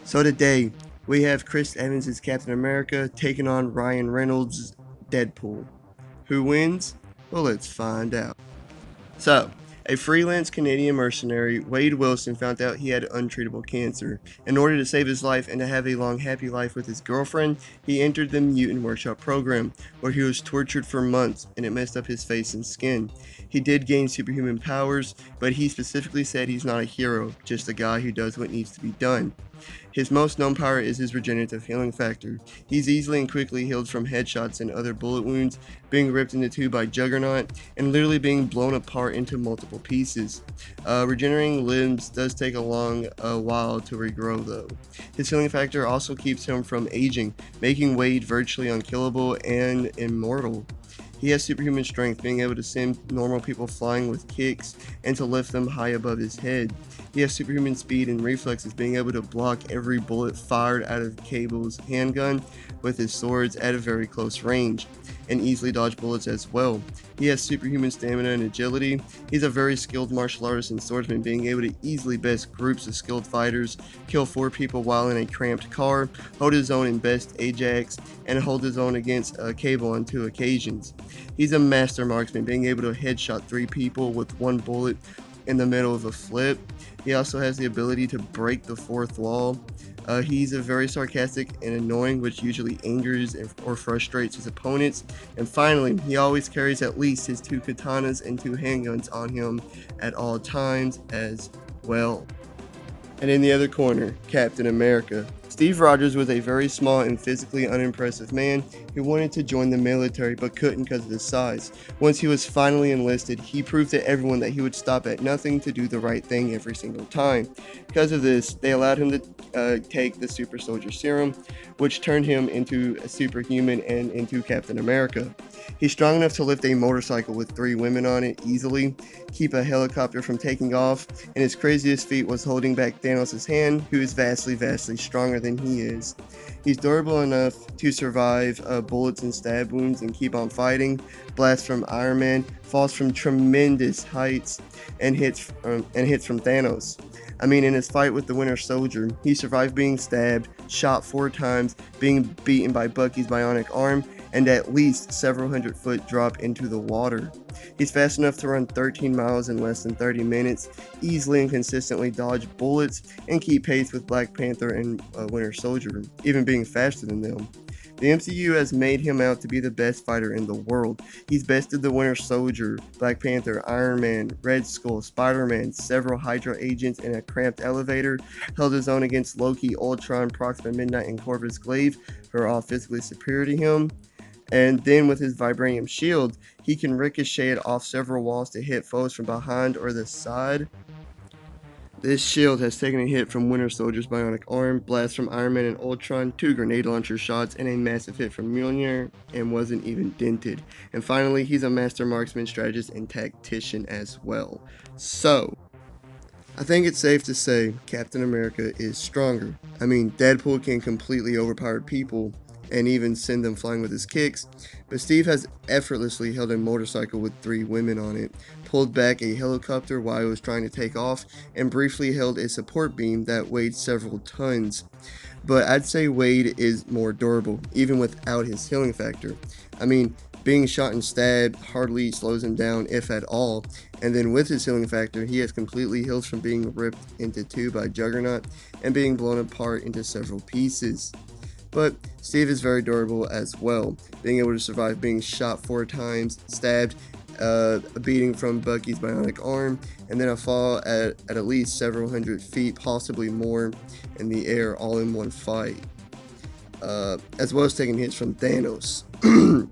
So today, we have Chris Evans as Captain America taking on Ryan Reynolds' Deadpool. Who wins? Well, let's find out. So, a freelance Canadian mercenary, Wade Wilson, found out he had untreatable cancer. In order to save his life and to have a long, happy life with his girlfriend, he entered the Mutant Workshop program, where he was tortured for months and it messed up his face and skin. He did gain superhuman powers, but he specifically said he's not a hero, just a guy who does what needs to be done. His most known power is his regenerative healing factor. He's easily and quickly healed from headshots and other bullet wounds, being ripped into two by Juggernaut, and literally being blown apart into multiple pieces. Regenerating limbs does take a long while to regrow though. His healing factor also keeps him from aging, making Wade virtually unkillable and immortal. He has superhuman strength, being able to send normal people flying with kicks and to lift them high above his head. He has superhuman speed and reflexes, being able to block every bullet fired out of Cable's handgun with his swords at a very close range, and easily dodge bullets as well. He has superhuman stamina and agility. He's a very skilled martial artist and swordsman, being able to easily best groups of skilled fighters, kill 4 people while in a cramped car, hold his own in best Ajax, and hold his own against Cable on 2 occasions. He's a master marksman, being able to headshot 3 people with 1 bullet in the middle of a flip. He also has the ability to break the 4th wall. He's a very sarcastic and annoying, which usually angers or frustrates his opponents. And finally, he always carries at least his 2 katanas and 2 handguns on him at all times as well. And in the other corner, Captain America. Steve Rogers was a very small and physically unimpressive man who wanted to join the military but couldn't because of his size. Once he was finally enlisted, he proved to everyone that he would stop at nothing to do the right thing every single time. Because of this, they allowed him to take the super soldier serum, which turned him into a superhuman and into Captain America. He's strong enough to lift a motorcycle with 3 women on it easily, keep a helicopter from taking off, and his craziest feat was holding back Thanos' hand, who is vastly, vastly stronger than he is. He's durable enough to survive bullets and stab wounds and keep on fighting, blasts from Iron Man, falls from tremendous heights, and hits from Thanos. I mean, in his fight with the Winter Soldier, he survived being stabbed, shot 4 times, being beaten by Bucky's bionic arm, and at least several hundred-foot drop into the water. He's fast enough to run 13 miles in less than 30 minutes, easily and consistently dodge bullets, and keep pace with Black Panther and Winter Soldier, even being faster than them. The MCU has made him out to be the best fighter in the world. He's bested the Winter Soldier, Black Panther, Iron Man, Red Skull, Spider-Man, several Hydra agents in a cramped elevator, held his own against Loki, Ultron, Proxima Midnight, and Corvus Glaive, who are all physically superior to him. And then with his vibranium shield, he can ricochet it off several walls to hit foes from behind or the side. This shield has taken a hit from Winter Soldier's bionic arm, blasts from Iron Man and Ultron, 2 grenade launcher shots, and a massive hit from Mjolnir, and wasn't even dented. And finally, he's a master marksman, strategist, and tactician as well. So, I think it's safe to say Captain America is stronger. I mean, Deadpool can completely overpower people and even send them flying with his kicks, but Steve has effortlessly held a motorcycle with 3 women on it, pulled back a helicopter while it was trying to take off, and briefly held a support beam that weighed several tons. But I'd say Wade is more durable, even without his healing factor. I mean, being shot and stabbed hardly slows him down, if at all, and then with his healing factor, he has completely healed from being ripped into 2 by Juggernaut and being blown apart into several pieces. But Steve is very durable as well, being able to survive being shot 4 times, stabbed, a beating from Bucky's bionic arm, and then a fall at least several hundred feet, possibly more, in the air all in one fight, as well as taking hits from Thanos.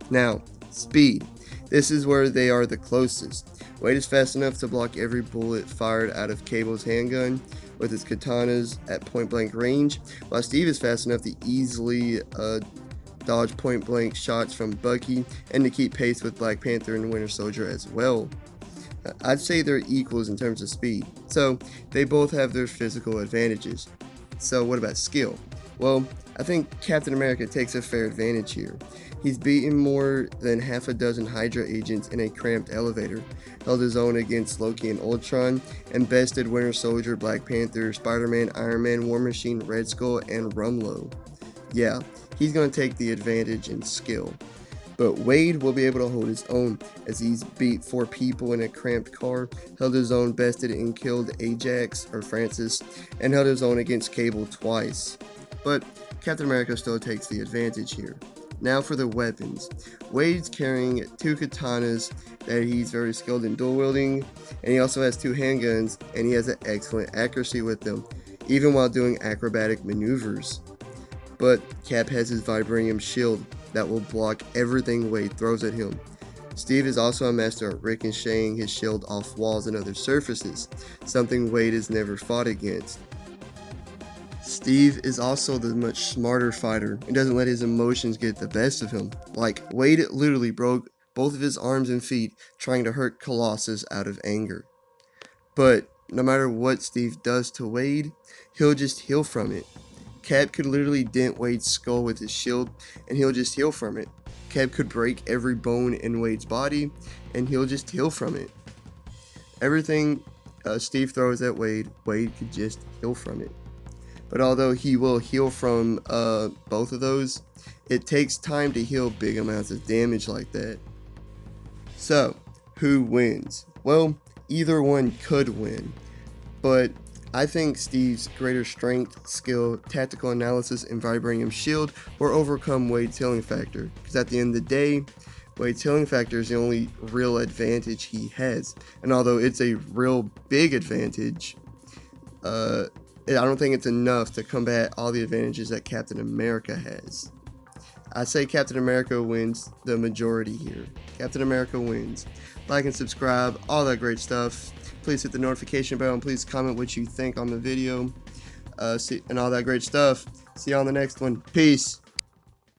Now, speed. This is where they are the closest. Wade is fast enough to block every bullet fired out of Cable's handgun with his katanas at point blank range, while Steve is fast enough to easily dodge point blank shots from Bucky and to keep pace with Black Panther and Winter Soldier as well. I'd say they're equals in terms of speed, so they both have their physical advantages. So what about skill? Well, I think Captain America takes a fair advantage here. He's beaten more than half a dozen Hydra agents in a cramped elevator, held his own against Loki and Ultron, and bested Winter Soldier, Black Panther, Spider-Man, Iron Man, War Machine, Red Skull, and Rumlow. Yeah, he's going to take the advantage in skill. But Wade will be able to hold his own as he's beat 4 people in a cramped car, held his own, bested and killed Ajax or Francis, and held his own against Cable twice. But Captain America still takes the advantage here. Now for the weapons. Wade's carrying 2 katanas that he's very skilled in dual wielding, and he also has 2 handguns, and he has an excellent accuracy with them, even while doing acrobatic maneuvers. But Cap has his vibranium shield that will block everything Wade throws at him. Steve is also a master at ricocheting his shield off walls and other surfaces, something Wade has never fought against. Steve is also the much smarter fighter and doesn't let his emotions get the best of him. Like, Wade literally broke both of his arms and feet trying to hurt Colossus out of anger. But no matter what Steve does to Wade, he'll just heal from it. Cap could literally dent Wade's skull with his shield, and he'll just heal from it. Cap could break every bone in Wade's body, and he'll just heal from it. Everything Steve throws at Wade, Wade could just heal from it. But although he will heal from both of those, it takes time to heal big amounts of damage like that. So, who wins? Well, either one could win, but I think Steve's greater strength, skill, tactical analysis, and vibranium shield will overcome Wade's healing factor. Because at the end of the day, Wade's healing factor is the only real advantage he has. And although it's a real big advantage, I don't think it's enough to combat all the advantages that Captain America has. I say Captain America wins the majority here. Captain America wins. Like and subscribe, all that great stuff. Please hit the notification bell and please comment what you think on the video and all that great stuff. See you on the next one. Peace.